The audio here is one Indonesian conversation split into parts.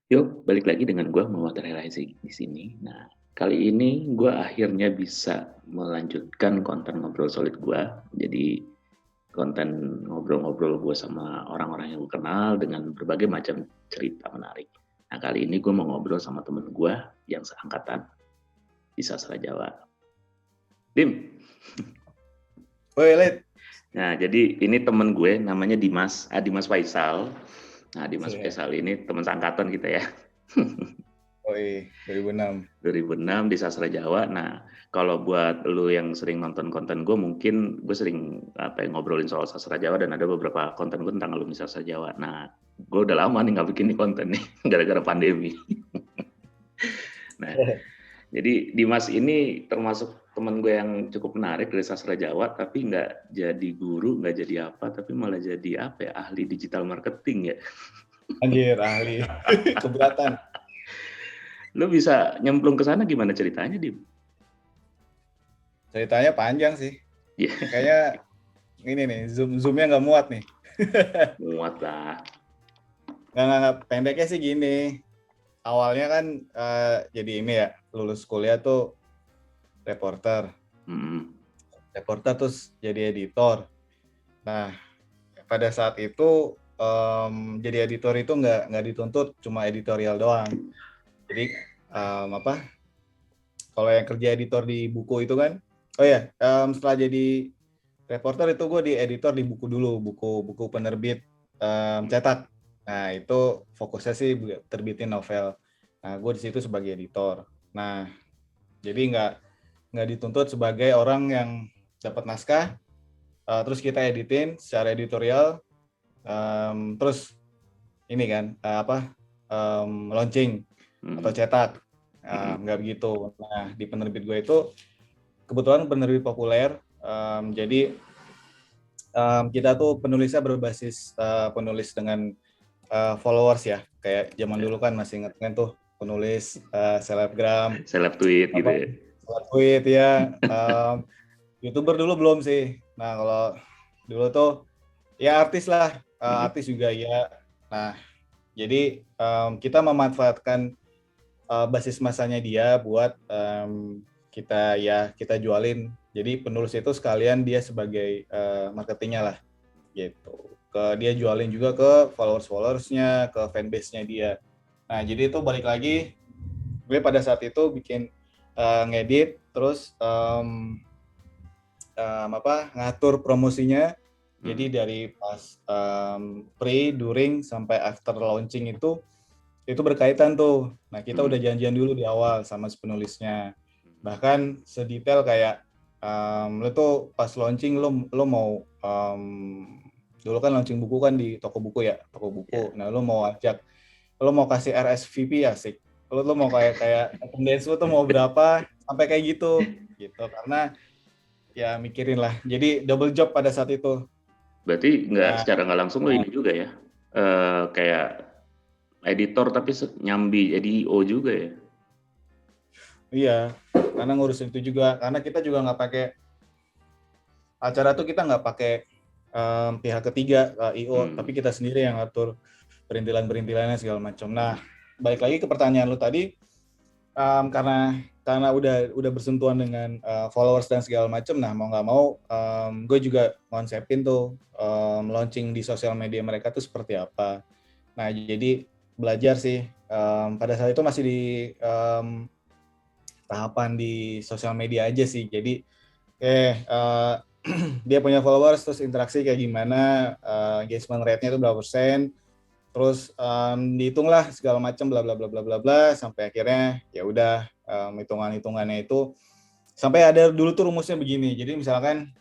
Yuk, balik lagi dengan gue Muhammad Realize di sini. Nah, kali ini gue akhirnya bisa melanjutkan konten ngobrol solid gue. Jadi konten ngobrol-ngobrol gue sama orang-orang yang gue kenal dengan berbagai macam cerita menarik. Nah, kali ini gue mau ngobrol sama temen gue yang seangkatan di sastra Jawa. Dim. Woi, Lid. Nah, jadi ini temen gue namanya Dimas Faisal. Nah, Dimas Iya. Faisal ini teman seangkatan kita ya. Woi, 2006. 2006 di sastra Jawa. Nah, kalau buat lu yang sering nonton konten gue, mungkin gue sering ngobrolin soal sastra Jawa dan ada beberapa konten gue tentang alumni sastra Jawa. Nah, gue udah lama nih nggak bikin nih konten nih gara-gara pandemi. Nah, jadi Dimas ini termasuk temen gue yang cukup menarik dari sastra Jawa, tapi nggak jadi guru, nggak jadi apa, tapi malah jadi ahli digital marketing ya. Anjir, ahli. Keberatan. Lu bisa nyemplung ke sana gimana ceritanya, Dim? Ceritanya panjang sih. Ya, Kayaknya ini nih, zoomnya nggak muat nih. muat lah. Nggak. Pendeknya sih gini. Awalnya kan jadi ini ya, lulus kuliah tuh reporter. Hmm. Reporter terus jadi editor. Nah, pada saat itu jadi editor itu nggak dituntut cuma editorial doang. Jadi apa? Kalau yang kerja editor di buku itu kan, oh ya, setelah jadi reporter itu gue di editor di buku dulu, buku penerbit cetak. Nah itu fokusnya sih terbitin novel. Nah gue di situ sebagai editor. Nah jadi nggak dituntut sebagai orang yang dapat naskah, terus kita editin secara editorial, terus ini kan launching atau cetak. Nggak begitu. Nah di penerbit gue itu kebetulan penerbit populer, jadi kita tuh penulisnya berbasis penulis dengan followers ya, kayak zaman dulu kan masih inget tuh penulis selebgram, Seleb tweet gitu ya. seleb tweet ya, YouTuber dulu belum sih. Nah kalau dulu tuh ya artis lah, artis juga ya. Nah jadi kita memanfaatkan basis masanya dia buat kita jualin. Jadi penulis itu sekalian dia sebagai marketingnya lah gitu. Dia jualin juga ke followersnya, ke fanbase-nya dia. Nah jadi itu balik lagi, gue pada saat itu bikin ngedit, terus ngatur promosinya. Jadi dari pas pre, during, sampai after launching itu berkaitan tuh. Nah kita udah janjian dulu di awal sama si penulisnya. Bahkan sedetail kayak lo tuh pas launching lo mau dulu kan launching buku kan di toko buku ya, toko buku. Nah lo mau kasih RSVP asik. Lo mau kayak attendance lo tuh mau berapa sampai kayak gitu karena ya mikirin lah. Jadi double job pada saat itu. Berarti Nah, secara nggak langsung lo ini juga ya, kayak editor tapi nyambi jadi IO juga ya. iya, karena ngurusin itu juga, karena kita juga nggak pakai acara tuh, kita nggak pakai pihak ketiga IO, tapi kita sendiri yang ngatur perintilan-perintilannya segala macam. Nah, balik lagi ke pertanyaan lu tadi, karena udah bersentuhan dengan followers dan segala macam. Nah, mau nggak mau gue juga konsepin tuh launching di sosial media mereka tuh seperti apa. Nah, jadi belajar sih. Pada saat itu masih di tahapan di sosial media aja sih. Jadi dia punya followers, terus interaksi kayak gimana, engagement rate-nya itu berapa persen, terus dihitunglah segala macam bla bla bla bla bla bla, sampai akhirnya ya udah hitungannya itu sampai ada dulu tuh rumusnya begini. Jadi misalkan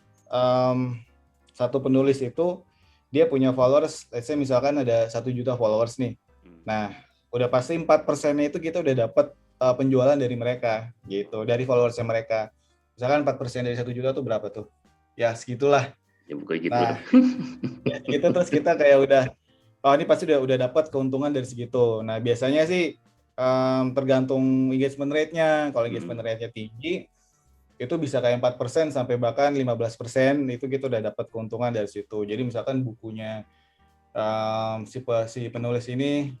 satu penulis itu dia punya followers, let's say misalkan ada 1 juta followers nih. Nah, udah pasti 4%-nya itu kita udah dapat penjualan dari mereka gitu, dari followersnya mereka. Misalkan 4% dari 1 juta tuh berapa tuh? Ya segitulah. Ya bukan gitu. Nah, ya gitu, terus kita kayak udah, oh ini pasti udah dapat keuntungan dari segitu. Nah, biasanya sih tergantung engagement rate-nya. Kalau engagement rate-nya tinggi, itu bisa kayak 4% sampai bahkan 15%, itu kita udah dapat keuntungan dari situ. Jadi misalkan bukunya si penulis ini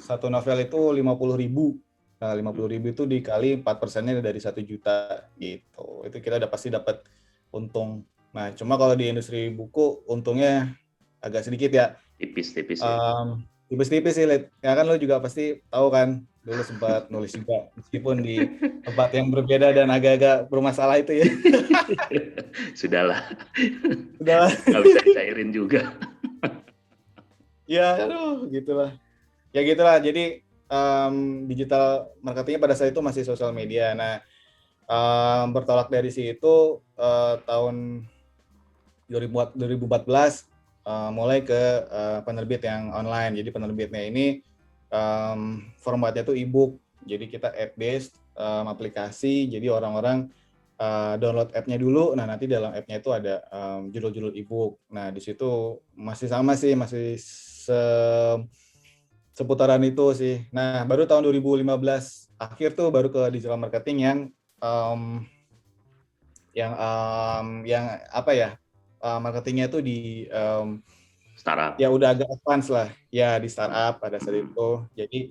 satu novel itu 50.000. Nah, 50.000 itu dikali 4%-nya dari 1 juta gitu. Itu kita udah pasti dapat untung. Nah, cuma kalau di industri buku untungnya agak sedikit ya. Tipis-tipis ya. Tipis-tipis sih, Lid. Ya kan lo juga pasti tahu kan, dulu sempat nulis juga meskipun di tempat yang berbeda dan agak-agak bermasalah itu ya. Sudahlah, Udah, nggak bisa dicairin juga. ya aduh gitulah. Ya gitulah. Jadi digital marketingnya pada saat itu masih sosial media. Nah, bertolak dari situ tahun 2014 mulai ke penerbit yang online. Jadi penerbitnya ini formatnya tuh e-book. Jadi kita app-based aplikasi. Jadi orang-orang download app-nya dulu. Nah, nanti dalam app-nya itu ada judul-judul e-book. Nah, di situ masih sama sih, masih seputaran itu sih. Nah, baru tahun 2015 akhir tuh baru ke digital marketing um, yang apa ya? Marketingnya tuh di Startup. ya udah agak advance lah ya di startup pada saat itu. Jadi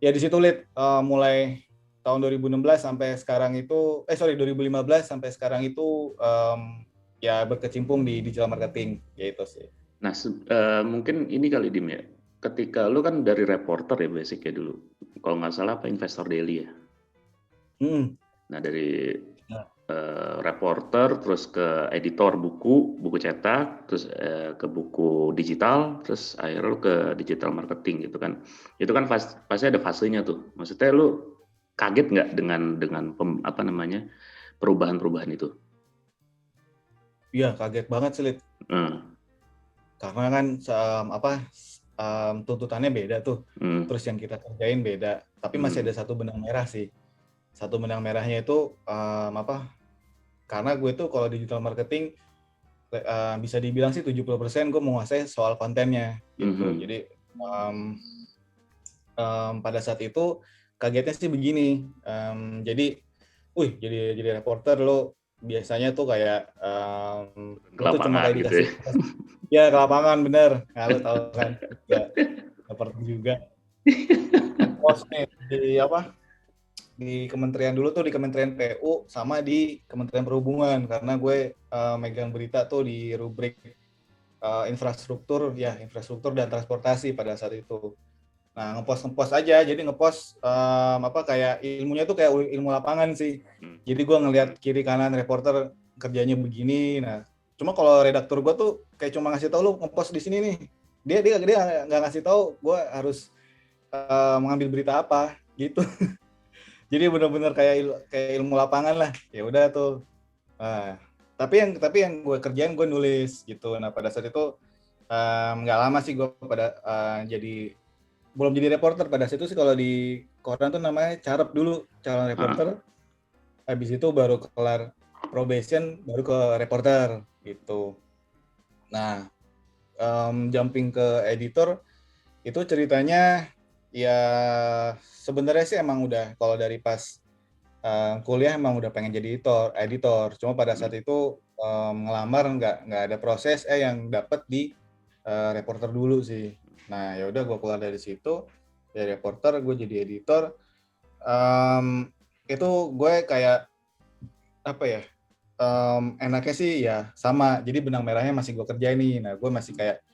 ya di situ Lid, mulai tahun 2016 sampai sekarang itu 2015 sampai sekarang itu ya berkecimpung di digital marketing gitu sih. Nah, mungkin ini kali Dim ya. Ketika lu kan dari reporter ya basicnya dulu. Kalau nggak salah apa Investor Daily ya. Nah, dari reporter terus ke editor buku cetak, terus ke buku digital, terus akhirnya lu ke digital marketing gitu kan. Itu kan pasti ada fasenya tuh. Maksudnya lu kaget nggak dengan apa namanya perubahan-perubahan itu? Iya, kaget banget sih, Lid. Karena kan tuntutannya beda tuh. Terus yang kita kerjain beda. Tapi masih ada satu benang merah sih. Satu benang merahnya itu karena gue tuh kalau digital marketing bisa dibilang sih 70% gue menguasai soal kontennya gitu. Jadi pada saat itu kagetnya sih begini. Jadi reporter lo biasanya tuh kayak lo tuh cuma kayak dikasih gitu ya. Ya ke lapangan bener. Nah, lo tahu kan ya reporter juga. Post nih di kementerian dulu tuh di Kementerian PU sama di Kementerian Perhubungan karena gue megang berita tuh di rubrik infrastruktur dan transportasi pada saat itu. Nah, ngepost aja, jadi ngepost kayak ilmunya tuh kayak ilmu lapangan sih. Jadi gue ngelihat kiri kanan reporter kerjanya begini. Nah, cuma kalau redaktur gue tuh kayak cuma ngasih tahu lu ngepost di sini nih. Dia nggak ngasih tahu gue harus mengambil berita apa gitu. Jadi benar-benar kayak ilmu lapangan lah. Ya udah tuh. Nah, tapi yang gue kerjain gue nulis gitu. Nah, pada saat itu nggak lama sih gue belum jadi reporter pada situ sih. Kalau di koran tuh namanya carep dulu, calon reporter. Habis itu baru kelar probation baru ke reporter gitu. Nah, jumping ke editor itu ceritanya ya sebenarnya sih emang udah kalau dari pas kuliah emang udah pengen jadi editor. Cuma pada saat itu ngelamar nggak ada proses yang dapat di reporter dulu sih. Nah, ya udah gue keluar dari situ, dari reporter gue jadi editor. Itu gue kayak apa ya? Enaknya sih ya sama. Jadi benang merahnya masih gue kerjain nih. Nah, gue masih kayak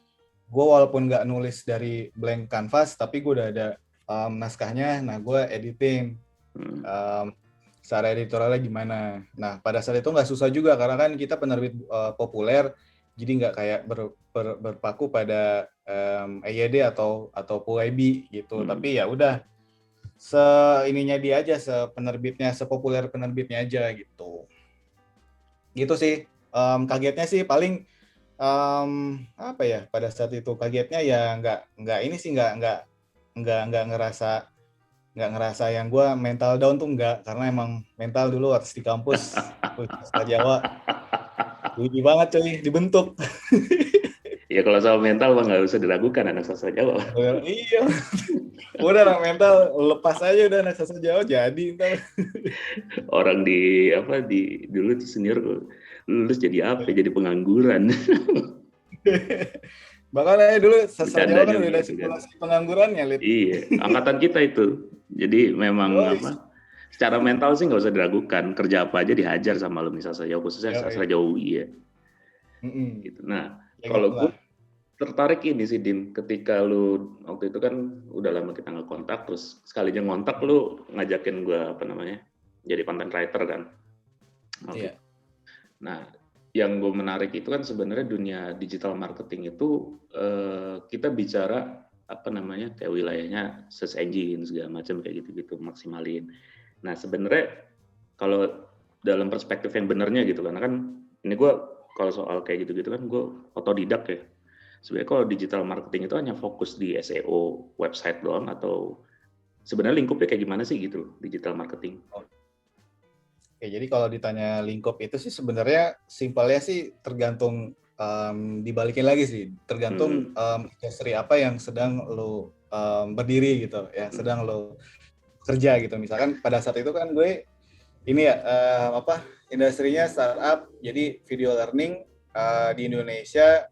gue walaupun nggak nulis dari blank canvas, tapi gue udah ada naskahnya. Nah, gue editing. Secara editorialnya gimana. Nah, pada saat itu nggak susah juga karena kan kita penerbit populer, jadi nggak kayak berpaku pada EYD atau PUIB gitu. Tapi ya udah seininya dia aja, sepenerbitnya, sepopuler penerbitnya aja gitu. Gitu sih. Kagetnya sih paling apa ya pada saat itu kagetnya ya nggak ini sih nggak ngerasa yang gue mental down tuh enggak, karena emang mental dulu waktu di kampus sastra Jawa tinggi banget coy, dibentuk. Ya kalau soal mental mah nggak usah diragukan anak sastra Jawa. Iya, udah anak mental lepas aja udah anak sastra Jawa jadi ntar. Orang dulu tuh senior lulus jadi apa? Jadi pengangguran. Bahkan dulu sastra Jawa kan Bercandanya udah ada begitu kan. simulasi penganggurannya, Lid. Iya, angkatan kita itu. Jadi memang Oh, secara mental sih nggak usah diragukan. Kerja apa aja dihajar sama alumni sastra Jawa, khususnya ya, sastra Jawa UI ya. mm-mm. Gitu. Nah, Ya kalau gue gitulah. tertarik ini sih Din, ketika lu waktu itu kan udah lama kita nggak kontak, terus sekalinya ngontak lu ngajakin gue apa namanya jadi content writer kan waktu itu. Iya. Nah, yang gue menarik itu kan sebenarnya dunia digital marketing itu kita bicara apa namanya kayak wilayahnya search engine segala macam kayak gitu-gitu maksimalin. Nah sebenarnya kalau dalam perspektif yang benernya gitu karena kan ini gue kalau soal kayak gitu-gitu kan gue otodidak ya. Sebenarnya kalau digital marketing itu hanya fokus di SEO website doang atau sebenarnya lingkupnya kayak gimana sih gitu digital marketing? Oke, jadi kalau ditanya lingkup itu sih sebenarnya simpelnya sih tergantung dibalikin lagi sih, tergantung industri apa yang sedang lo berdiri gitu ya, sedang lo kerja gitu. Misalkan pada saat itu kan gue ini ya industrinya startup, jadi video learning di Indonesia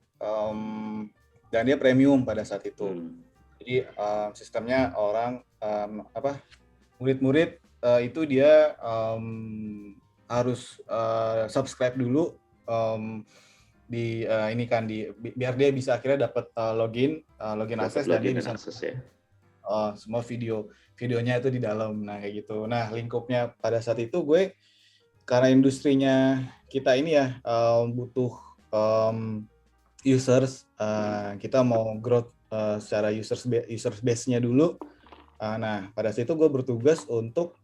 dan dia premium pada saat itu. Jadi sistemnya orang murid-murid itu dia harus subscribe dulu di ini kan biar dia bisa akhirnya dapat login akses dan dia bisa Akses ya. semua videonya itu di dalam. Nah kayak gitu. Nah lingkupnya pada saat itu gue karena industrinya kita ini ya butuh users, kita mau growth secara user base-nya dulu. Nah pada saat itu gue bertugas untuk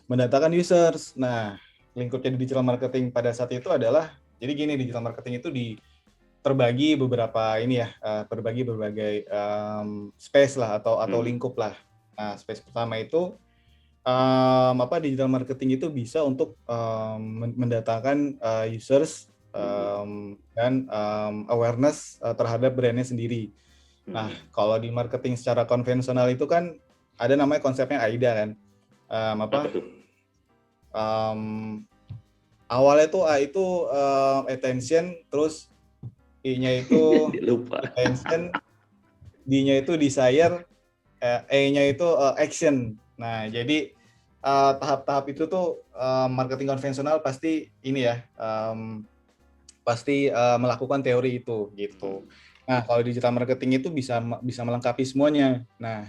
mendatangkan users. Nah lingkupnya di digital marketing pada saat itu adalah jadi gini, digital marketing itu terbagi beberapa ini ya, berbagi berbagai space lah atau lingkup lah. Nah, space pertama itu digital marketing itu bisa untuk mendatangkan users dan awareness terhadap brandnya sendiri. Nah, kalau di marketing secara konvensional itu kan ada namanya konsepnya AIDA kan. Apa tuh? Awalnya tuh A itu attention, terus I-nya itu lupa. attention, D-nya itu desire, E-nya itu action. Nah, jadi tahap-tahap itu tuh marketing konvensional pasti ini ya, pasti melakukan teori itu gitu. Nah, kalau digital marketing itu bisa melengkapi semuanya. Nah,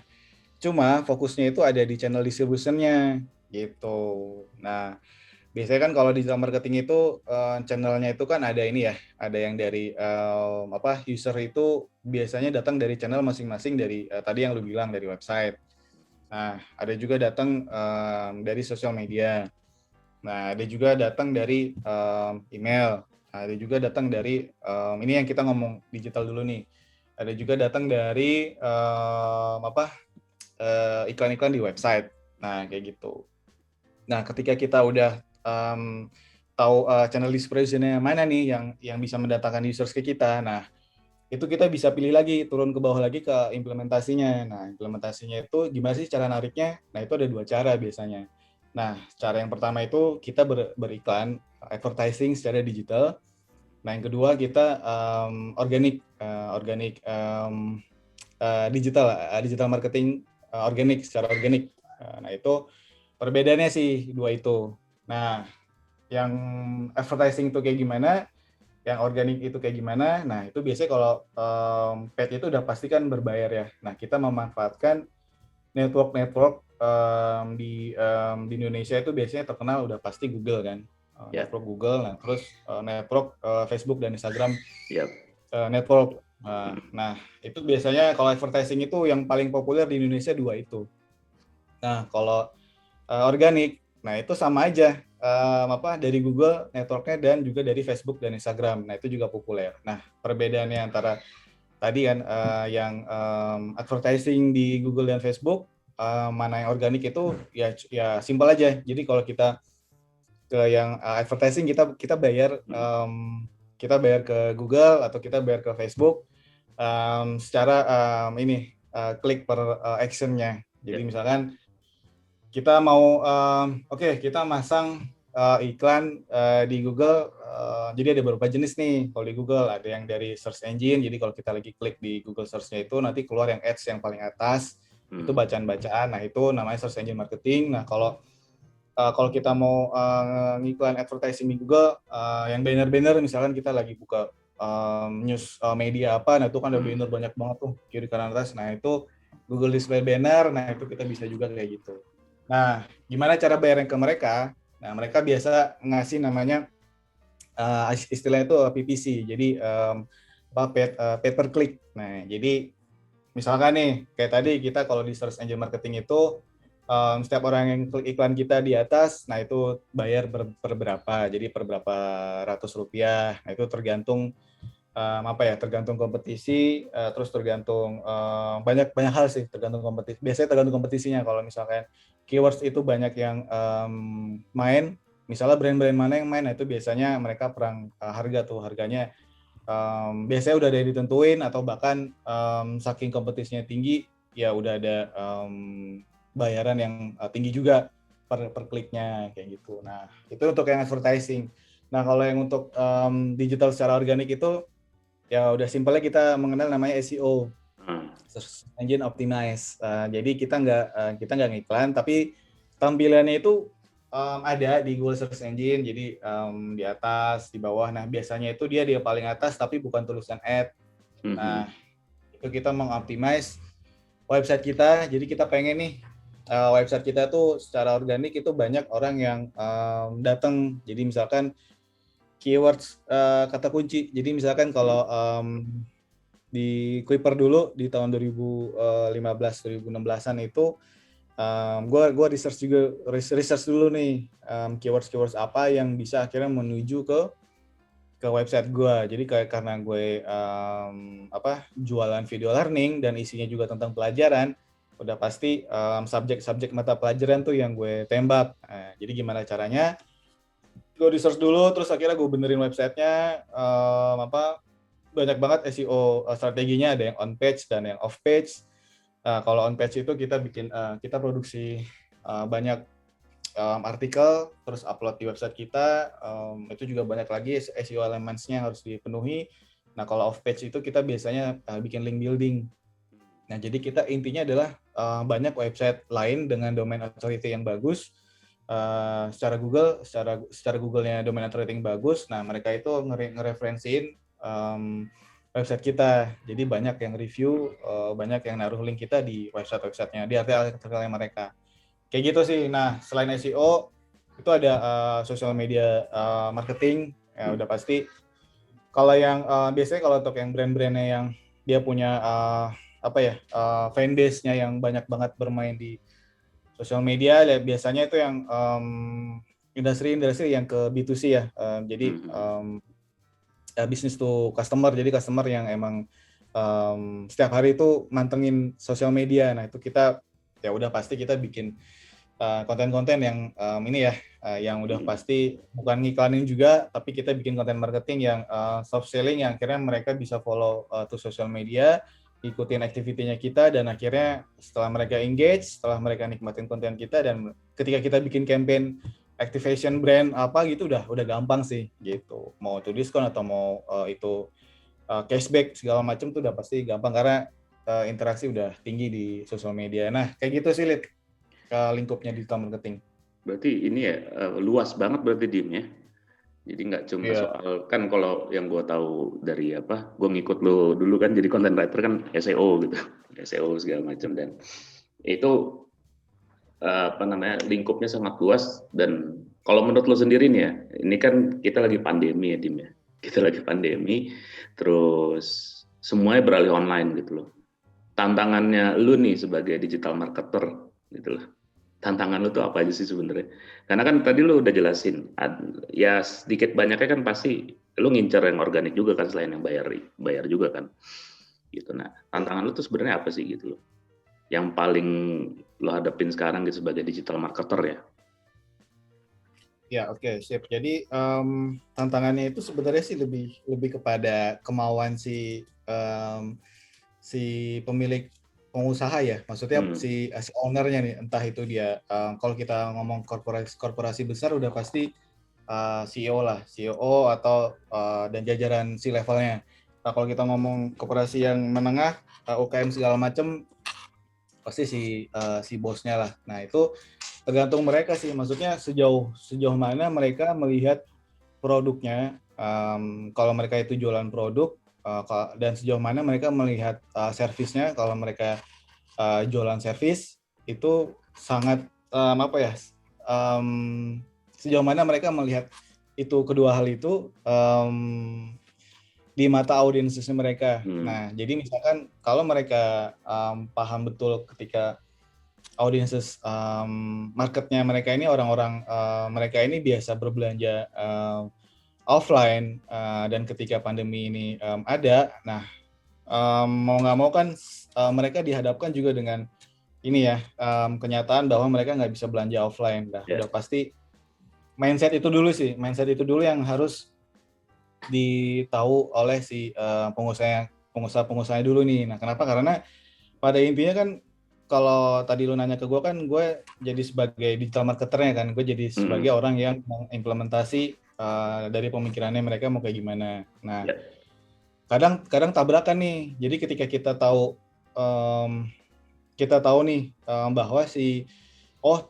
cuma fokusnya itu ada di channel distributionnya gitu. Nah, biasanya kan kalau digital marketing itu channelnya itu kan ada ini ya, ada yang dari user itu biasanya datang dari channel masing-masing dari tadi yang lu bilang dari website. Nah, ada juga datang dari sosial media. Nah, ada juga datang dari email. Nah, ada juga datang dari ini yang kita ngomong digital dulu nih. Ada juga datang dari iklan-iklan di website. Nah, kayak gitu. Nah, ketika kita udah tahu channel distribution-nya mana nih yang bisa mendatangkan users ke kita. Nah, itu kita bisa pilih lagi, turun ke bawah lagi ke implementasinya. Nah, implementasinya itu gimana sih cara nariknya? Nah, itu ada 2 cara biasanya. Nah, cara yang pertama itu kita beriklan, advertising secara digital. Nah, yang kedua kita organic digital marketing organik secara organik. Nah, itu perbedaannya sih dua itu. Nah, yang advertising itu kayak gimana, yang organik itu kayak gimana. Nah, itu biasanya kalau paid itu udah pasti kan berbayar ya. Nah, kita memanfaatkan network di Indonesia itu biasanya terkenal udah pasti Google kan. Network Google, nah terus network Facebook dan Instagram network. Nah, itu biasanya kalau advertising itu yang paling populer di Indonesia dua itu. Nah, kalau organik, nah itu sama aja dari Google networknya dan juga dari Facebook dan Instagram. Nah, itu juga populer. Nah, perbedaannya antara tadi kan yang advertising di Google dan Facebook, mana yang organik itu ya simpel aja. Jadi kalau kita ke yang advertising kita bayar ke Google atau kita bayar ke Facebook secara klik per actionnya. Jadi misalkan kita mau kita masang iklan di Google. Jadi ada beberapa jenis nih kalau di Google. Ada yang dari search engine. Jadi kalau kita lagi klik di Google Search-nya itu nanti keluar yang ads yang paling atas. Itu bacaan-bacaan. Nah itu namanya search engine marketing. Nah kalau kita mau ngiklan advertising di Google, yang banner-banner misalkan kita lagi buka news media apa, nah itu kan ada banner banyak banget tuh kiri kanan atas. Nah itu Google Display Banner, nah itu kita bisa juga kayak gitu. Nah gimana cara bayarnya ke mereka? Nah mereka biasa ngasih namanya istilahnya itu PPC, jadi pay per click. Nah jadi misalkan nih kayak tadi kita kalau di search engine marketing itu setiap orang yang klik iklan kita di atas, nah itu bayar per berapa, jadi per berapa ratus rupiah. Nah itu tergantung tergantung kompetisi, terus tergantung banyak hal sih, tergantung kompetisi. Biasanya tergantung kompetisinya. Kalau misalkan keywords itu banyak yang main, misalnya brand-brand mana yang main, nah itu biasanya mereka perang harga tuh, harganya biasanya udah ada yang ditentuin, atau bahkan saking kompetisinya tinggi, ya udah ada bayaran yang tinggi juga per kliknya kayak gitu. Nah itu untuk yang advertising. Nah kalau yang untuk digital secara organik itu ya udah simpelnya kita mengenal namanya SEO, Search Engine Optimize. Jadi kita nggak ngiklan, tapi tampilannya itu ada di Google Search Engine. Jadi di atas, di bawah. Nah biasanya itu dia paling atas, tapi bukan tulisan ad. Nah itu kita mengoptimize website kita. Jadi kita pengen nih website kita tuh secara organik itu banyak orang yang datang. Jadi misalkan keywords kata kunci. Jadi misalkan kalau di Kuiper dulu di tahun 2015 2016-an itu gue research dulu nih keywords apa yang bisa akhirnya menuju ke website gue. Jadi karena gue jualan video learning dan isinya juga tentang pelajaran, udah pasti subjek mata pelajaran tuh yang gue tembak. Jadi gimana caranya? Gue research dulu, terus akhirnya gue benerin websitenya. Banyak banget SEO strateginya, ada yang on page dan yang off page. Kalau on page itu kita produksi banyak artikel, terus upload di website kita. Itu juga banyak lagi SEO elements-nya yang harus dipenuhi. Nah kalau off page itu kita biasanya bikin link building. Nah jadi kita intinya adalah banyak website lain dengan domain authority yang bagus. Secara Google-nya domain authority yang bagus. Nah mereka itu ngereferensiin website kita. Jadi banyak yang review, banyak yang naruh link kita di website-nya, di artikel-artikelnya mereka. Kayak gitu sih. Nah, selain SEO, itu ada social media marketing. Ya udah pasti. Kalau yang biasanya kalau untuk yang brand-brandnya yang dia punya fanbase-nya yang banyak banget bermain di sosial media, ya biasanya itu yang industri yang ke B2C ya. Jadi business to customer. Jadi customer yang emang setiap hari itu mantengin sosial media. Nah itu kita ya udah pasti kita bikin konten-konten yang yang udah pasti bukan ngiklanin juga, tapi kita bikin konten marketing yang soft selling, yang akhirnya mereka bisa follow to social media, ikutin aktivitinya kita, dan akhirnya setelah mereka engage, setelah mereka nikmatin konten kita, dan ketika kita bikin campaign activation brand apa gitu udah gampang sih gitu. Mau itu diskon atau mau itu cashback segala macam tuh udah pasti gampang karena interaksi udah tinggi di sosial media. Nah, kayak gitu sih lingkupnya digital marketing. Berarti ini ya luas banget berarti Dim ya. Jadi nggak cuma soal, kan kalau yang gue tahu dari gue ngikut lo dulu kan jadi content writer kan SEO gitu, SEO segala macam, dan itu lingkupnya sangat luas. Dan kalau menurut lo sendiri nih ya, ini kan kita lagi pandemi ya Dim ya, kita lagi pandemi, terus semuanya beralih online gitu loh. Tantangannya lu nih sebagai digital marketer gitu loh. Tantangan lu tuh apa aja sih sebenarnya? Karena kan tadi lu udah jelasin, ya sedikit banyaknya kan pasti lu ngincer yang organik juga kan, selain yang bayar juga kan, gitu. Nah, tantangan lu tuh sebenarnya apa sih gitu loh, yang paling lu hadapin sekarang gitu sebagai digital marketer ya? Ya oke, sip. Jadi tantangannya itu sebenarnya sih lebih kepada kemauan si pemilik pengusaha ya, maksudnya Hmm. si ownernya nih, entah itu dia kalau kita ngomong korporasi besar udah pasti CEO lah, CEO atau dan jajaran si levelnya. Nah, kalau kita ngomong koperasi yang menengah, UKM segala macam, pasti si bosnya lah. Nah, itu tergantung mereka sih, maksudnya sejauh mana mereka melihat produknya, kalau mereka itu jualan produk, dan sejauh mana mereka melihat servisnya, kalau mereka jualan servis itu sangat apa ya, sejauh mana mereka melihat itu, kedua hal itu di mata audiensnya mereka. Nah, jadi misalkan kalau mereka paham betul ketika audiences, marketnya mereka ini orang-orang, mereka ini biasa berbelanja offline, dan ketika pandemi ini ada, nah mau nggak mau kan mereka dihadapkan juga dengan ini ya, kenyataan bahwa mereka nggak bisa belanja offline. Dah, Ya. udah pasti mindset itu dulu sih, mindset itu dulu yang harus ditahu oleh si pengusaha-pengusaha dulu nih. Nah, kenapa? Karena pada intinya kan kalau tadi lu nanya ke gue kan, gue jadi sebagai digital marketernya kan, gue jadi sebagai orang yang mengimplementasi dari pemikirannya mereka mau kayak gimana. Nah, Ya. kadang tabrakan nih. Jadi ketika kita tahu nih bahwa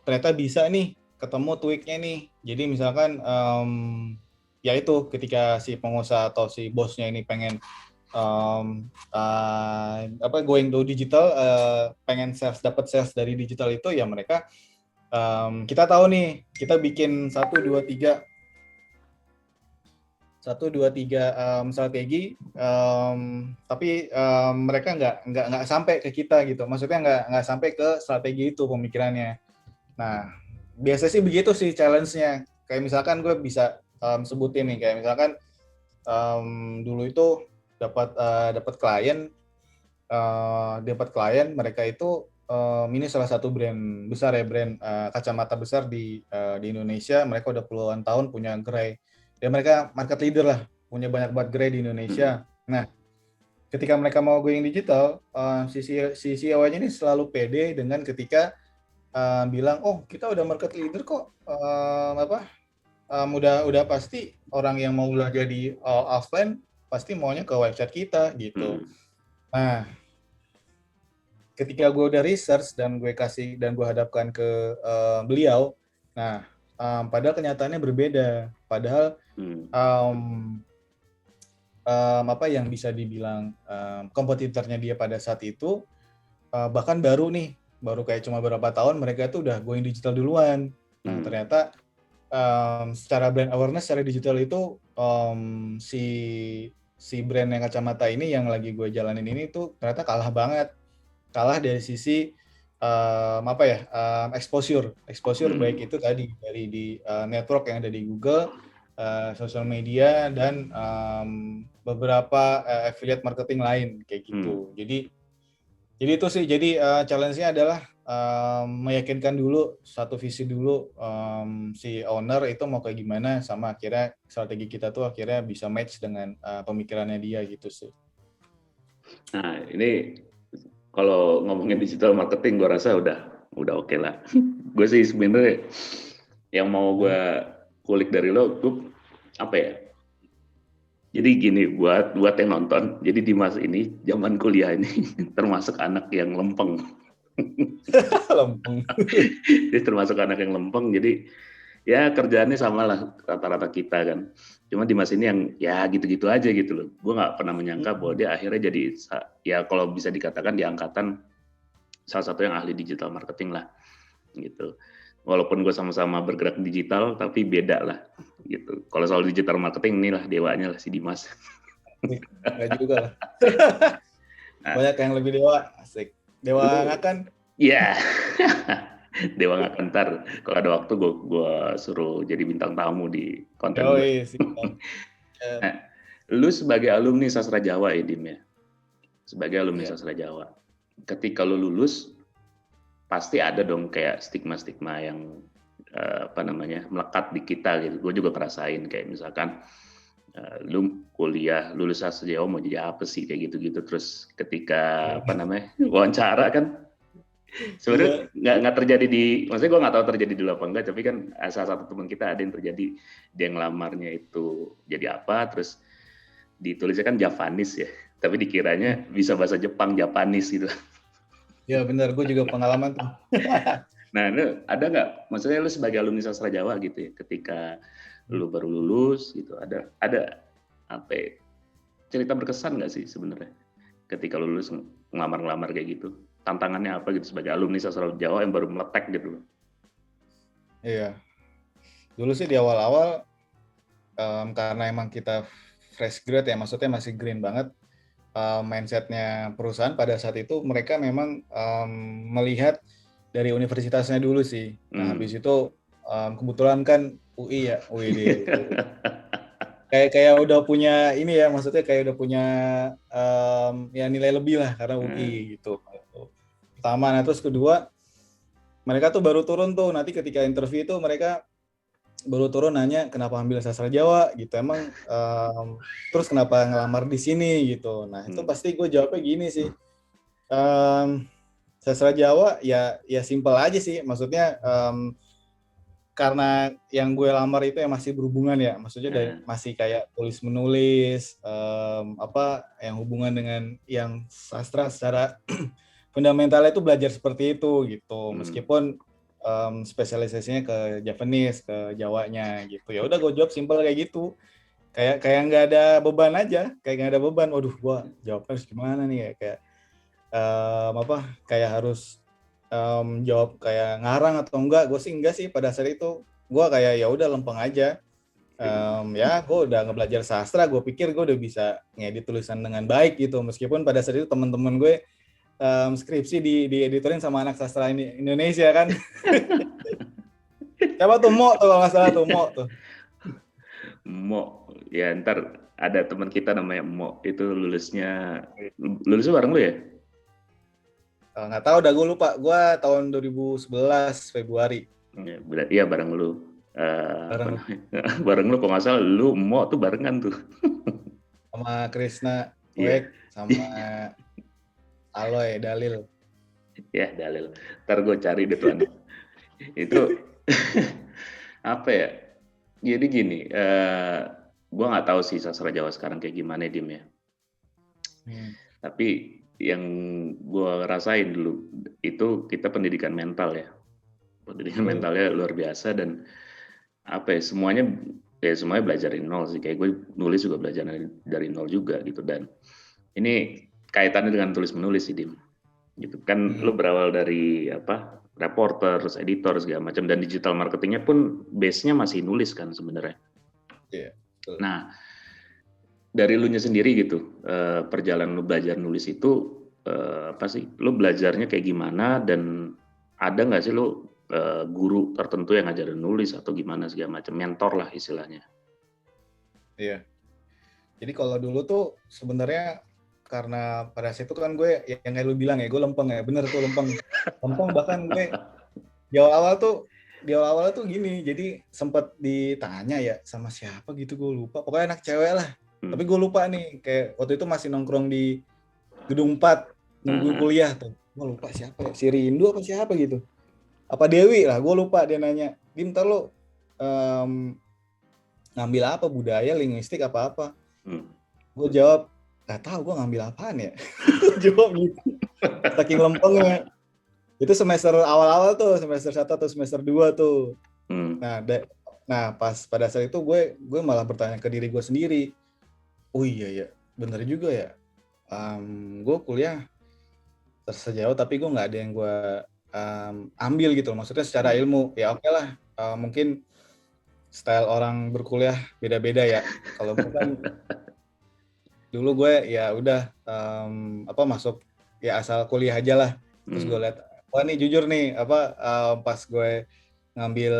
ternyata bisa nih ketemu tweaknya nih. Jadi misalkan ya itu ketika si pengusaha atau si bosnya ini pengen going to digital, pengen dapat sales dari digital itu, ya mereka kita tahu nih, kita bikin 1 2 3 strategi, tapi mereka nggak sampai ke kita gitu, maksudnya nggak sampai ke strategi itu pemikirannya. Nah, biasa sih begitu sih challenge-nya. Kayak misalkan gue bisa sebutin nih, kayak misalkan dulu itu dapat klien mereka itu, ini salah satu brand besar ya, brand kacamata besar di Indonesia. Mereka udah puluhan tahun punya gerai, dan mereka market leader lah, punya banyak banget gerai di Indonesia. Nah, ketika mereka mau going digital, si CEO-nya ini selalu pede dengan ketika bilang, oh kita udah market leader kok, udah pasti orang yang mau belanja di offline pasti maunya ke website kita gitu. Nah, ketika gue udah research dan gue hadapkan ke beliau, nah padahal kenyataannya berbeda. Padahal apa yang bisa dibilang kompetitornya dia pada saat itu bahkan baru kayak cuma beberapa tahun mereka tuh udah going digital duluan. Nah, ternyata secara brand awareness, secara digital itu si brand yang kacamata ini yang lagi gue jalanin ini tuh ternyata kalah dari sisi exposure baik itu tadi dari di network yang ada di Google, sosial media, dan beberapa affiliate marketing lain kayak gitu. Jadi itu sih, jadi challenge-nya adalah meyakinkan dulu satu visi dulu, si owner itu mau kayak gimana, sama akhirnya strategi kita tuh akhirnya bisa match dengan pemikirannya dia gitu sih. Nah, ini kalau ngomongin digital marketing, gue rasa udah oke lah. Gue sih sebenarnya yang mau gue kulik dari lo, gue apa ya? Jadi gini, buat yang nonton, jadi Dimas ini zaman kuliah ini termasuk anak yang lempeng. Lempeng. Dia termasuk anak yang lempeng, jadi ya kerjaannya sama lah rata-rata kita kan. Cuma Dimas ini yang ya gitu-gitu aja gitu loh. Gue nggak pernah menyangka bahwa dia akhirnya jadi, ya kalau bisa dikatakan di angkatan salah satu yang ahli digital marketing lah gitu. Walaupun gue sama-sama bergerak digital, tapi beda lah gitu. Kalau soal digital marketing, inilah dewanya lah si Dimas. Nggak juga lah. Banyak yang lebih dewa, asik. Dewa ngakan. Iya. Dewa ngakan, ntar kalau ada waktu gue suruh jadi bintang tamu di konten gue. Nah, lu sebagai alumni sastra Jawa ya, Dim ya? Sebagai alumni sastra Jawa, ketika lu lulus, pasti ada dong kayak stigma-stigma yang melekat di kita gitu. Gue juga ngerasain kayak misalkan lu kuliah lulus sastra Jawa mau jadi apa sih kayak gitu-gitu, terus ketika apa namanya wawancara kan sebenarnya nggak terjadi maksudnya gue nggak tahu terjadi dulu apa enggak, tapi kan salah satu teman kita ada yang terjadi, dia ngelamarnya itu jadi apa, terus ditulisnya kan Javanese ya, tapi dikiranya bisa bahasa Jepang, Japanese gitu. Ya benar, gue juga pengalaman tuh. Nah, lu ada nggak, maksudnya lu sebagai alumni sastra Jawa gitu ya, ketika lu baru lulus gitu, ada apa ya, cerita berkesan nggak sih sebenarnya ketika lu lulus ngelamar kayak gitu? Tantangannya apa gitu sebagai alumni sastra Jawa yang baru meletek gitu? Iya, dulu sih di awal-awal karena emang kita fresh grad ya, maksudnya masih green banget. Mindsetnya perusahaan pada saat itu mereka memang melihat dari universitasnya dulu sih. Nah habis itu kebetulan kan UI ya, UI kayak udah punya ini ya, maksudnya kayak udah punya ya nilai lebih lah karena UI gitu. Pertama, nah terus kedua mereka tuh baru turun tuh nanti ketika interview itu mereka baru turun nanya kenapa ambil sastra Jawa gitu, emang terus kenapa ngelamar di sini gitu. Nah itu pasti gue jawabnya gini sih, sastra Jawa ya simpel aja sih, maksudnya karena yang gue lamar itu yang masih berhubungan ya, maksudnya dari masih kayak tulis menulis apa yang hubungan dengan yang sastra secara fundamentalnya itu belajar seperti itu gitu, meskipun spesialisasinya ke Javanese, ke Jawanya gitu. Ya udah gue jawab simpel kayak gitu. Kayak nggak ada beban aja, kayak nggak ada beban. Waduh, gue jawabnya harus gimana nih, kayak apa? Kayak harus jawab kayak ngarang atau enggak. Gue sih enggak sih pada saat itu. Gue kayak ya udah lempeng aja. Ya gue udah ngebelajar sastra, gue pikir gue udah bisa ngedit tulisan dengan baik gitu. Meskipun pada saat itu teman-teman gue skripsi di editorin sama anak sastra ini Indonesia kan. Siapa tuh Mo tuh kalau nggak salah tuh Mo tuh. Mo, ya ntar ada teman kita namanya Mo, itu lulusnya bareng lu ya? Nggak tahu, dah gue lupa. Gue tahun 2011 Februari. Ya, berarti ya bareng lu. Bareng lu, kok nggak salah lu Mo tuh barengan tuh. Sama Krisna Wek, sama Aloy, Dalil. Ya, Dalil. Ntar gue cari deh tuh anak. Itu apa ya? Jadi gini, gue nggak tahu sih sastra Jawa sekarang kayak gimana Dim ya. Tapi yang gue rasain dulu itu kita pendidikan mental ya. Pendidikan mentalnya luar biasa, dan apa ya, semuanya belajar dari nol sih. Kayak gue nulis juga belajar dari nol juga gitu, dan ini kaitannya dengan tulis menulis sih Dim. Gitu kan, lu berawal dari apa, reporter, terus editor segala macam, dan digital marketingnya pun base-nya masih nulis kan sebenarnya. Iya. Nah, dari lu nya sendiri gitu, perjalanan lu belajar nulis itu apa sih? Lu belajarnya kayak gimana, dan ada nggak sih lu guru tertentu yang ngajarin nulis atau gimana segala macam, mentor lah istilahnya? Iya. Jadi kalau dulu tuh sebenarnya karena pada saat itu kan gue yang kayak lu bilang ya, gue lempeng ya, bener tuh lempeng bahkan gue di awal tuh gini, jadi sempat ditanya ya sama siapa gitu, gue lupa, pokoknya anak cewek lah, tapi gue lupa nih, kayak waktu itu masih nongkrong di gedung 4 nunggu kuliah tuh, gue lupa siapa ya, si Rindu apa siapa gitu, apa Dewi lah, gue lupa. Dia nanya, Dim, ntar lo ngambil apa, budaya, linguistik apa-apa? Gue jawab, nggak tahu gue ngambil apaan ya. Jawab gitu, saking lempengnya. Itu semester awal-awal tuh, semester 1 atau semester 2 tuh. Nah pas pada saat itu gue malah bertanya ke diri gue sendiri, oh iya ya, bener juga ya, gue kuliah sejauh tapi gue nggak ada yang gue ambil gitu, maksudnya secara ilmu ya oke lah, mungkin style orang berkuliah beda-beda ya. Kalau gue kan dulu gue ya udah masuk ya asal kuliah aja lah. Terus gue lihat, wah nih jujur nih pas gue ngambil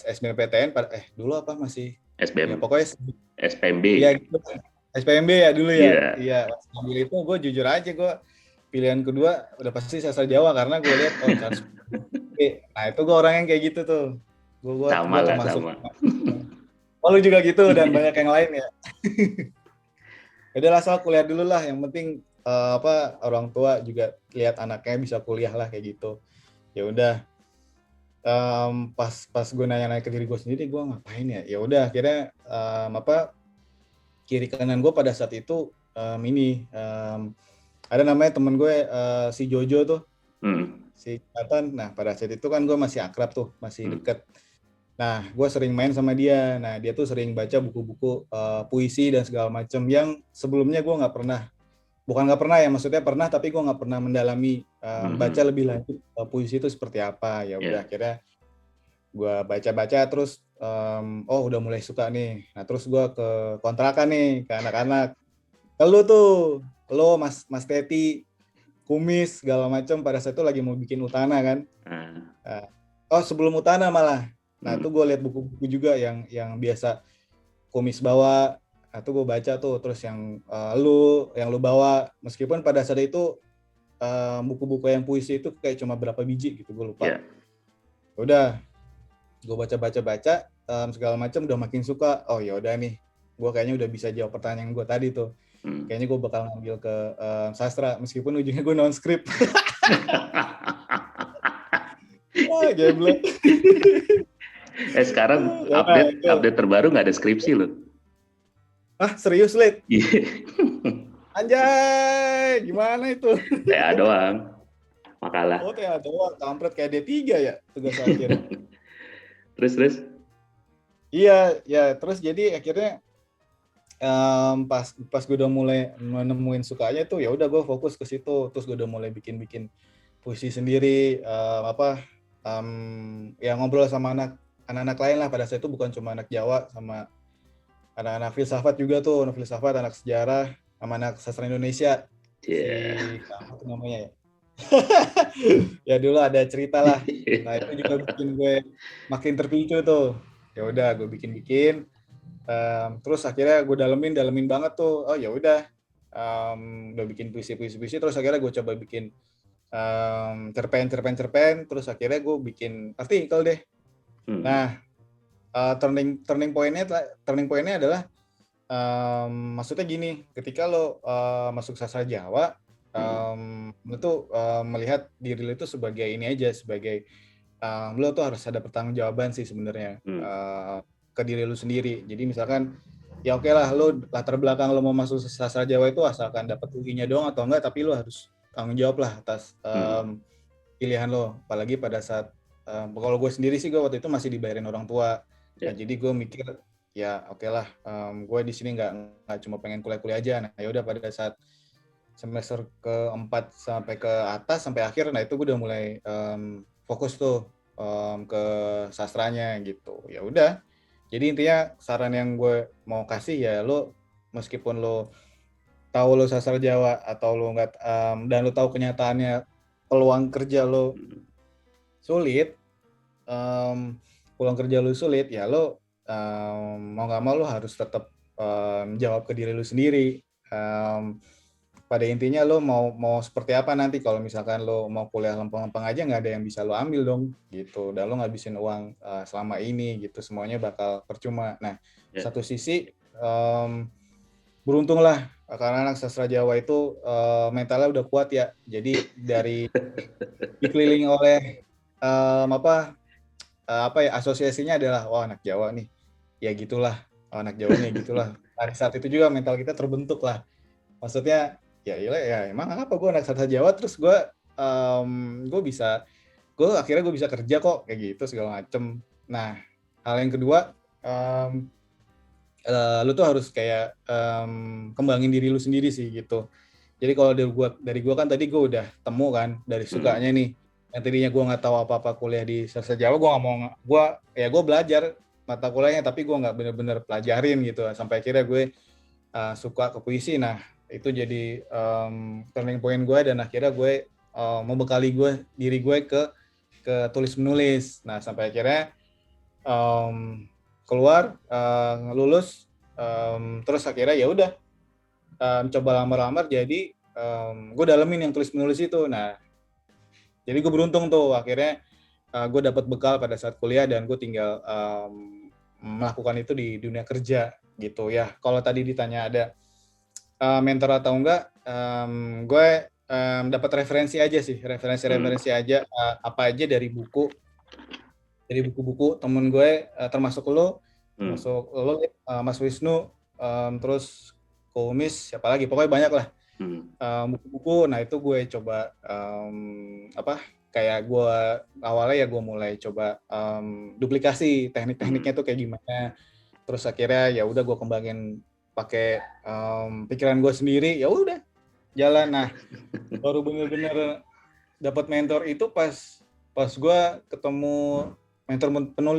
SBMPTN dulu apa masih SBM, ya pokoknya SPMB ya gitu. SPMB ya dulu ya. Iya, pas ngambil itu gue jujur aja, gue pilihan kedua udah pasti sastra Jawa karena gue lihat harus. Nah itu gue orang yang kayak gitu tuh. Gue termasuk Oh, lu juga gitu dan banyak yang lain ya. Udah lah, asal kuliah dulu lah. Yang penting orang tua juga lihat anaknya bisa kuliah lah kayak gitu. Ya udah, pas pas gue nanya-nanya ke diri gue sendiri, gue ngapain ya? Ya udah, akhirnya kiri kanan gue pada saat itu ada namanya temen gue si Jojo tuh, si Nathan. Nah pada saat itu kan gue masih akrab tuh, masih deket. Nah gue sering main sama dia. Nah dia tuh sering baca buku-buku puisi dan segala macam yang sebelumnya gue nggak pernah. Bukan nggak pernah ya, maksudnya pernah tapi gue nggak pernah mendalami baca lebih lanjut puisi itu seperti apa. Ya udah akhirnya gue baca-baca terus oh udah mulai suka nih. Nah terus gue ke kontrakan nih ke anak-anak. Lo Mas Teti, Kumis segala macam pada saat itu lagi mau bikin Utana kan. Sebelum Utana malah. Nah itu gue lihat buku-buku juga yang biasa Kumis bawa. Nah itu gue baca tuh, terus yang lu bawa, meskipun pada saat itu buku-buku yang puisi itu kayak cuma berapa biji gitu, gue lupa. Udah gue baca segala macam, udah makin suka. Oh ya udah nih, gue kayaknya udah bisa jawab pertanyaan gue tadi tuh. Kayaknya gue bakal ngambil ke sastra, meskipun ujungnya gue non script. Geblek. Sekarang update terbaru nggak ada skripsi lo? Serius, Lid? Anjay, gimana itu? TA doang, makalah. Oh, TA doang, kampret kayak D3 ya tugas akhir. Terus? Iya, ya terus jadi akhirnya pas gue udah mulai menemuin sukanya tuh, ya udah gue fokus ke situ. Terus gue udah mulai bikin puisi sendiri, ya ngobrol sama anak-anak lain lah. Pada saat itu bukan cuma anak Jawa, sama anak-anak filsafat juga tuh, anak filsafat, anak sejarah, sama anak sastra Indonesia. Si apa tuh namanya ya? Ya dulu ada cerita lah. Nah itu juga bikin gue makin terpicu tuh. Ya udah gue bikin. Terus akhirnya gue dalemin banget tuh. Oh ya udah, udah bikin puisi. Terus akhirnya gue coba bikin cerpen. Terus akhirnya gue bikin artikel deh. Nah turning point-nya adalah maksudnya gini, ketika lo masuk sastra Jawa, lo tuh melihat diri lo itu sebagai ini aja, sebagai lo tuh harus ada pertanggungjawaban sih sebenarnya ke diri lo sendiri. Jadi misalkan ya oke lah, lo latar belakang lo mau masuk sastra Jawa itu asalkan dapat UI-nya doang atau enggak, tapi lo harus tanggung jawab lah atas pilihan lo. Apalagi pada saat kalau gue sendiri sih, gue waktu itu masih dibayarin orang tua. Nah, jadi gue mikir ya oke lah, gue di sini nggak cuma pengen kuliah aja. Nah ya udah, pada saat semester ke-4 sampai ke atas sampai akhir, nah itu gue udah mulai fokus tuh ke sastranya gitu. Ya udah, jadi intinya saran yang gue mau kasih ya, lo meskipun lo tahu lo sastra Jawa atau lo nggak, dan lo tahu kenyataannya peluang kerja lo sulit, peluang kerja lo sulit, ya lo mau nggak mau lo harus tetap jawab ke diri lo sendiri. Pada intinya lo mau seperti apa nanti, kalau misalkan lo mau kuliah lempeng-lempeng aja, nggak ada yang bisa lo ambil dong gitu, dan lo ngabisin uang selama ini gitu, semuanya bakal percuma. Nah satu sisi beruntung lah karena anak sastra Jawa itu mentalnya udah kuat ya, jadi dari dikelilingi oleh asosiasinya adalah anak Jawa nih ya gitulah, anak Jawa nih gitulah. Pada saat itu juga mental kita terbentuk lah, maksudnya ya emang apa, gue anak sastra Jawa, terus gue akhirnya gue bisa kerja kok kayak gitu segala macem. Nah hal yang kedua, lu tuh harus kayak kembangin diri lu sendiri sih gitu. Jadi kalau dari gue kan tadi gue udah temu kan dari sukanya nih, yang tadinya gue nggak tahu apa-apa kuliah di sastra Jawa, gue belajar mata kuliahnya tapi gue nggak bener-bener pelajarin gitu, sampai akhirnya gue suka ke puisi. Nah itu jadi turning point gue, dan akhirnya gue membekali diri gue ke tulis menulis. Nah sampai akhirnya keluar, lulus, terus akhirnya ya udah coba lamar-lamar, jadi gue dalemin yang tulis menulis itu. Nah jadi gue beruntung tuh akhirnya gue dapat bekal pada saat kuliah, dan gue tinggal melakukan itu di dunia kerja gitu ya. Kalau tadi ditanya ada mentor atau enggak, gue dapat referensi aja sih, referensi aja, apa aja dari buku-buku temen gue, termasuk lo, Mas Wisnu, terus Kumis, siapa lagi, pokoknya banyak lah. Buku-buku, nah itu gue coba kayak gue awalnya ya gue mulai coba duplikasi teknik-tekniknya tuh kayak gimana, terus akhirnya ya udah gue kembangin pakai pikiran gue sendiri, ya udah jalan. Nah baru bener-bener dapat mentor itu pas gue ketemu mentor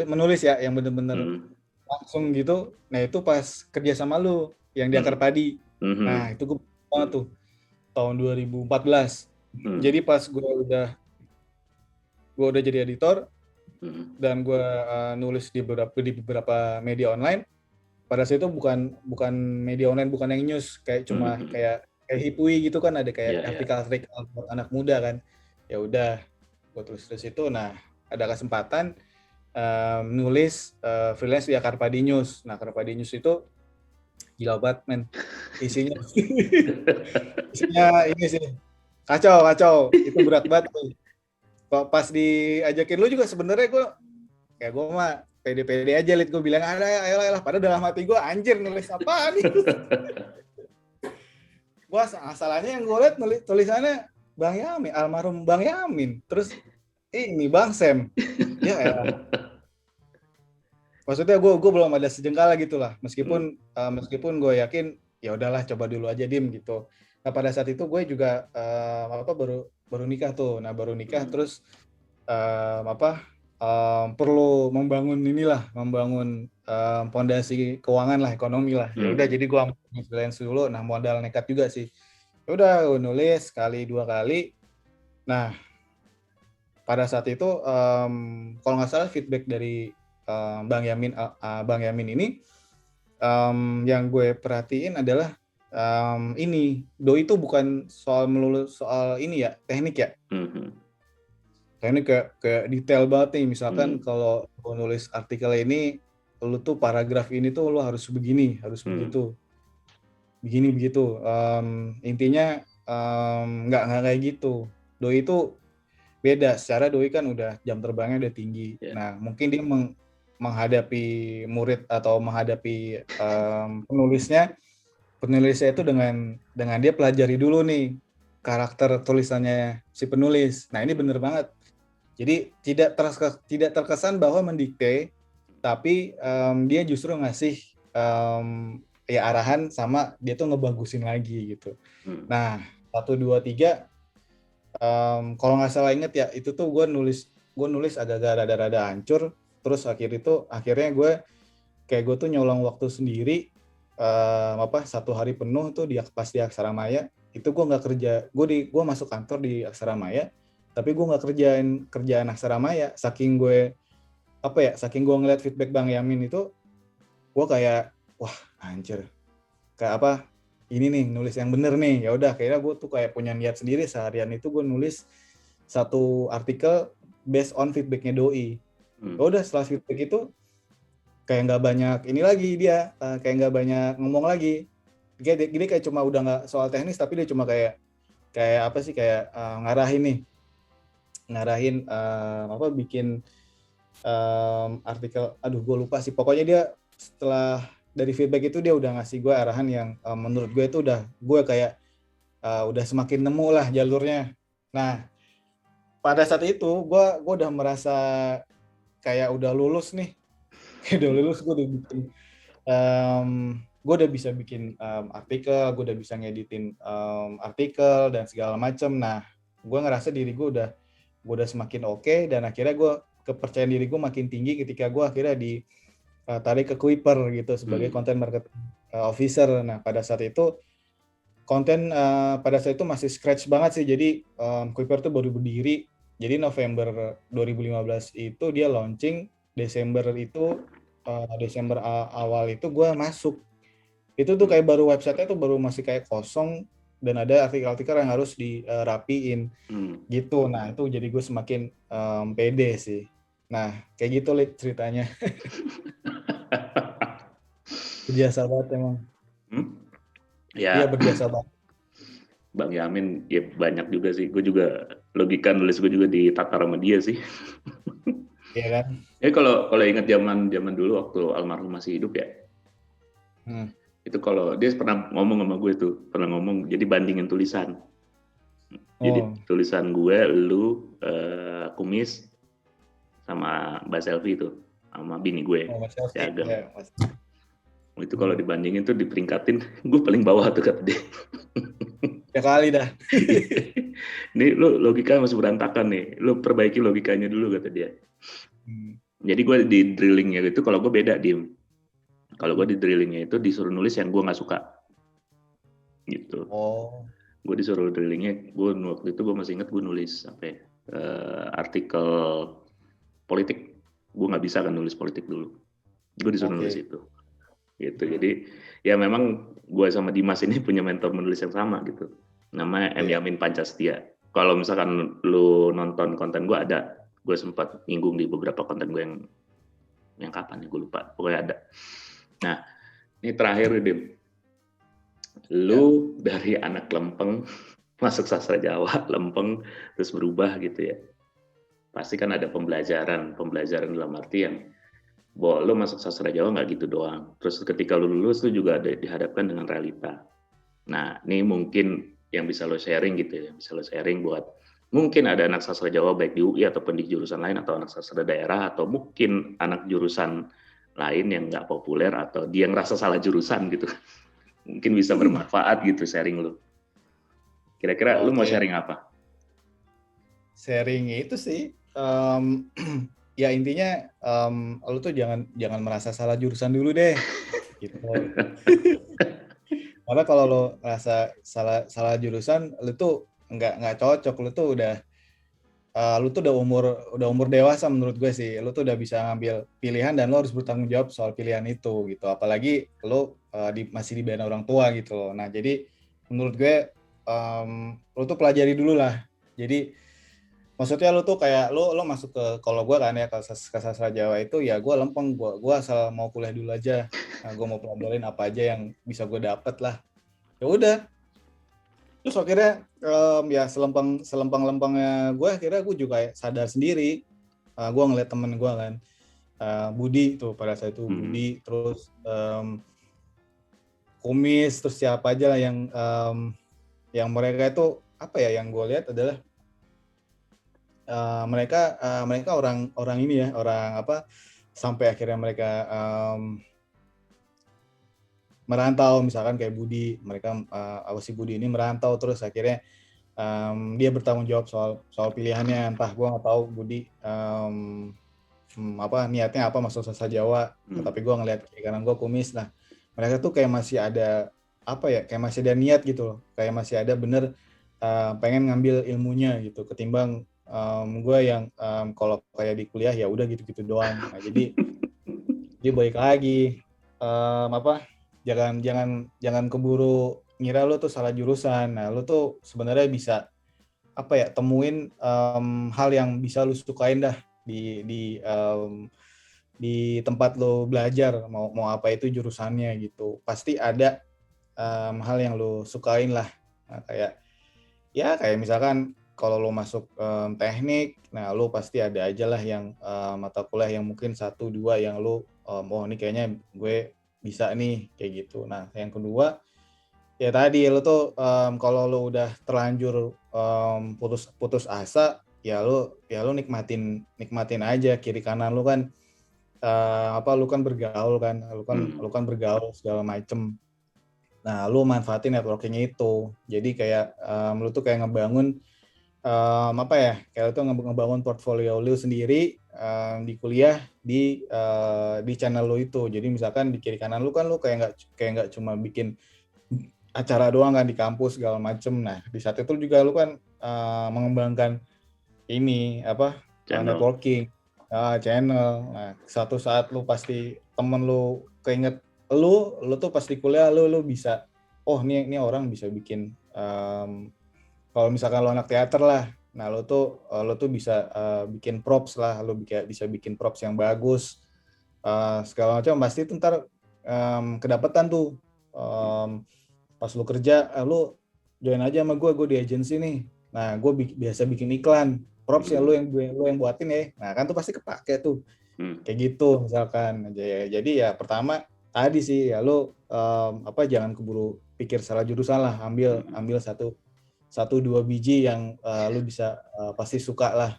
menulis ya yang bener-bener langsung gitu. Nah itu pas kerja sama lu yang di Akar Padi. Nah itu gue banget tuh tahun 2014. Jadi pas gue udah jadi editor dan gue nulis di beberapa media online. Pada saat itu bukan media online, bukan yang news, kayak cuma kayak Hipui gitu kan, ada kayak artikel-artikel buat anak muda kan. Ya udah gue tulis itu. Nah ada kesempatan nulis freelance di Akar Padi News. Nah Akar Padi News itu gila banget men, isinya ini sih kacau, itu berat banget. Pas diajakin lu juga sebenarnya gue mah pede-pede aja, gue bilang ayolah, padahal dalam hati gue anjir nulis apa nih. Gue asalnya yang gue liat tulisannya Bang Yamin, almarhum Bang Yamin, terus ini Bang Sam, ya maksudnya gue belum ada sejengkal gitu lah, meskipun gue yakin ya udahlah coba dulu aja Dim gitu. Nah pada saat itu gue juga baru nikah tuh. Nah baru nikah terus perlu membangun fondasi keuangan lah, ekonomi lah. Ya udah jadi gue freelance dulu. Nah modal nekat juga sih. Ya udah gue nulis sekali 2 kali. Nah pada saat itu kalau nggak salah feedback dari Bang Yamin ini yang gue perhatiin adalah ini doi itu bukan melulu soal ini ya, teknik ya. Teknik kayak detail banget nih, misalkan kalau lo nulis artikel ini, lo tuh paragraf ini tuh lo harus begini, harus begitu, begini begitu. Intinya nggak kayak gitu. Doi itu beda, secara doi kan udah jam terbangnya udah tinggi. Nah mungkin dia menghadapi murid atau menghadapi penulisnya itu dengan dia pelajari dulu nih karakter tulisannya si penulis. Nah ini bener banget. Jadi tidak terkesan bahwa mendikte, tapi dia justru ngasih ya arahan sama dia tuh ngebagusin lagi gitu. Nah 1, 2, 3 kalau nggak salah inget ya, itu tuh gue nulis agak-agak rada-rada hancur. Terus akhirnya gue tuh nyolong waktu sendiri 1 hari penuh tuh pas di Aksara Maya. Itu gue nggak kerja, gue masuk kantor di Aksara Maya, tapi gue nggak kerjaan Aksara Maya. Saking gue ngeliat feedback Bang Yamin itu, gue kayak wah anjir, kayak apa ini nih nulis yang bener nih. Ya udah akhirnya gue tuh kayak punya niat sendiri, seharian itu gue nulis 1 artikel based on feedbacknya doi. Ya udah setelah feedback itu kayak nggak banyak ini lagi dia, kayak nggak banyak ngomong lagi. Gini kayak cuma udah nggak soal teknis, tapi dia cuma kayak apa sih, kayak ngarahin bikin artikel. Aduh gue lupa sih. Pokoknya dia setelah dari feedback itu dia udah ngasih gue arahan yang menurut gue itu gue kayak udah semakin nemu lah jalurnya. Nah pada saat itu gue udah merasa kayak udah lulus nih. Gue udah bisa bikin artikel, gue udah bisa ngeditin artikel dan segala macam. Nah gue ngerasa diri gue udah semakin oke, dan akhirnya kepercayaan diri gue makin tinggi ketika gue akhirnya tarik ke Kuiper gitu sebagai content marketing officer. Nah pada saat itu pada saat itu masih scratch banget sih. Jadi Kuiper tuh baru berdiri. Jadi November 2015 itu dia launching. Desember awal itu gue masuk. Itu tuh kayak baru website-nya tuh baru masih kayak kosong, dan ada artikel-artikel yang harus dirapiin gitu. Nah itu jadi gue semakin pede sih. Nah kayak gitu ceritanya. Berjasa banget emang. Hmm? Iya Ya, berjasa banget. Bang Yamin ya banyak juga sih. Gue juga logika nulis gue juga ditatar sama dia sih. Iya kan? Ya kalau kalau ingat zaman zaman dulu waktu almarhum masih hidup ya, Hmm. itu kalau dia pernah ngomong sama gue tuh, pernah ngomong jadi bandingin tulisan. Jadi Oh, tulisan gue, lu, Kumis sama Mbak Selvi itu, sama bini gue, oh Mas si Yofi. Ageng. Ya, Mas. Itu kalau Hmm. dibandingin tuh diperingkatin, gue paling bawah tuh kata dia. Ya kali dah. Ini lu logika masih berantakan nih, lu perbaiki logikanya dulu kata dia. Hmm. Jadi gue di drillingnya itu kalau gue beda dim. Kalau gue di drillingnya itu disuruh nulis yang gue nggak suka gitu. Oh, Gue disuruh drillingnya, gue waktu itu gue masih inget gue nulis apa ya, artikel politik. Gue nggak bisa kan nulis politik dulu. Gue disuruh nulis oke. itu. Gitu. Jadi ya memang gue sama Dimas ini punya mentor menulis yang sama gitu. Namanya M. Iya. Yamin Pancastia. Kalau misalkan lu nonton konten gue ada, gue sempat nyinggung di beberapa konten gue yang kapan ya gue lupa. Pokoknya ada. Nah, ini terakhir Dim. Ya. Lu dari anak lempeng masuk sastra Jawa, lempeng terus berubah gitu ya. Pasti kan ada pembelajaran dalam artian bahwa lu masuk sastra Jawa nggak gitu doang. Terus ketika lu lulus lu juga ada dihadapkan dengan realita. Nah, ini mungkin yang bisa lo sharing gitu ya, bisa lo sharing buat mungkin ada anak sastra Jawa baik di UI ataupun di jurusan lain atau anak sastra daerah atau mungkin anak jurusan lain yang nggak populer atau dia ngerasa salah jurusan gitu. Mungkin bisa bermanfaat gitu sharing lu. Kira-kira lu mau Oke. sharing apa? Sharing itu sih. Ya intinya lu tuh jangan jangan merasa salah jurusan dulu deh. Gitu. Karena kalau lo ngerasa salah salah jurusan, lu tuh nggak cocok. Lu tuh udah umur dewasa menurut gue sih. Lu tuh udah bisa ngambil pilihan dan lo harus bertanggung jawab soal pilihan itu gitu. Apalagi lo masih dibina orang tua gitu loh. Nah jadi menurut gue lu tuh pelajari dulu lah. Jadi maksudnya lu tuh kayak lu masuk ke, kalau gue kan ya ke sastra Jawa itu ya gue lempeng, gue asal mau kuliah dulu aja. Nah, gue mau pelajarin apa aja yang bisa gue dapet lah. Ya udah. Terus akhirnya ya selempang-lempangnya gue akhirnya gue juga sadar sendiri. Gue ngeliat temen gue kan, Budi tuh pada saat itu Budi, terus Kumis, terus siapa aja lah yang mereka itu apa ya, yang gue lihat adalah mereka orang ini ya, orang apa, sampai akhirnya mereka merantau, misalkan kayak Budi, mereka si Budi ini merantau terus akhirnya dia bertanggung jawab soal pilihannya. Entah gue nggak tahu Budi apa niatnya apa masuk sastra Jawa, tapi gue ngeliat kiri kanan gue Kumis. Nah mereka tuh kayak masih ada apa ya, kayak masih ada niat gitu loh, kayak masih ada bener pengen ngambil ilmunya gitu, ketimbang gue yang kalau kayak di kuliah ya udah gitu-gitu doang. Nah jadi dia balik lagi apa, jangan jangan jangan keburu ngira lu tuh salah jurusan. Nah lu tuh sebenarnya bisa apa ya, temuin hal yang bisa lu sukain dah di tempat lo belajar, mau apa itu jurusannya gitu, pasti ada hal yang lo sukain lah. Nah, kayak misalkan kalau lo masuk teknik, nah lo pasti ada aja lah yang mata kuliah yang mungkin 1-2 yang lo oh ini kayaknya gue bisa nih kayak gitu. Nah yang kedua ya tadi lo tuh kalau lo udah terlanjur putus asa, ya lo nikmatin aja kiri kanan lo kan, lu kan bergaul kan, lu kan bergaul segala macem. Nah lu manfaatin networkingnya itu, jadi kayak lu tuh kayak ngebangun apa ya, kayak lu tuh ngebangun portfolio lu sendiri di kuliah, di channel lu itu. Jadi misalkan di kiri kanan lu kan lu kayak nggak cuma bikin acara doang kan di kampus segala macem. Nah di saat itu juga lu kan mengembangkan ini apa, Channel. networking, channel. Nah satu saat lu pasti temen lu keinget lu tuh pasti kuliah lu bisa, oh ini orang bisa bikin kalau misalkan lu anak teater lah, nah lu tuh bisa bikin props lah, lu bisa bikin props yang bagus segala macam. Pasti itu ntar kedapetan tuh. Pas lu kerja, lu join aja sama gue di agensi nih. Nah, gue biasa bikin iklan. Props ya lu yang buatin ya. Nah, kan tuh pasti kepake tuh. Kayak gitu misalkan. Jadi ya pertama tadi sih ya lu jangan keburu pikir salah jurusan lah. Ambil satu dua biji yang lu bisa pasti suka lah,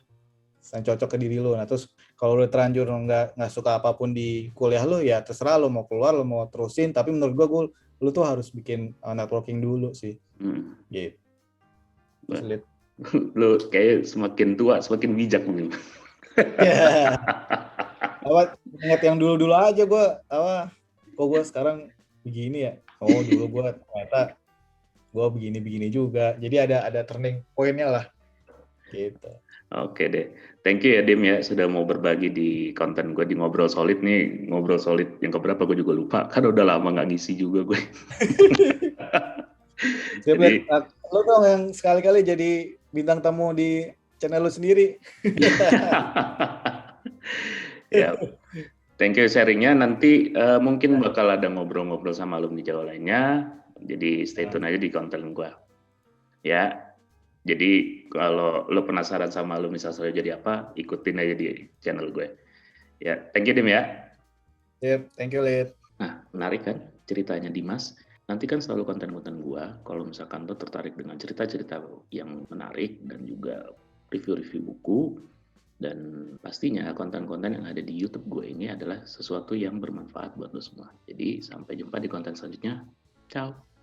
yang cocok ke diri lu. Nah, terus kalau lu terlanjur nggak suka apapun di kuliah lu, ya terserah lu mau keluar, lu mau terusin. Tapi menurut gue lu tuh harus bikin networking dulu sih. Gitu. Lu kayak semakin tua semakin bijak nih. Ya. Ingat yang dulu aja gue kok gue sekarang begini ya. Oh, dulu gue ternyata gue begini juga. Jadi ada turning point-nya lah. Gitu. Oke deh. Thank you ya Dim ya sudah mau berbagi di konten gue di Ngobrol Solid nih. Ngobrol Solid yang keberapa gue juga lupa. Kan udah lama nggak ngisi juga gue. Jadi, lu dong yang sekali-kali jadi bintang tamu di channel lu sendiri. Ya, thank you sharingnya. Nanti mungkin bakal ada ngobrol-ngobrol sama alumni Jawa lainnya. Jadi stay tune aja di konten gue. Ya, jadi kalau lo penasaran sama alumni sastra jadi apa, ikutin aja di channel gue. Ya, thank you Dim ya. Yep, thank you Lid. Nah, menarik kan ceritanya Dimas. Nanti kan selalu konten-konten gua, kalau misalkan lo tertarik dengan cerita-cerita yang menarik dan juga review-review buku, dan pastinya konten-konten yang ada di YouTube gue ini adalah sesuatu yang bermanfaat buat lo semua. Jadi sampai jumpa di konten selanjutnya. Ciao.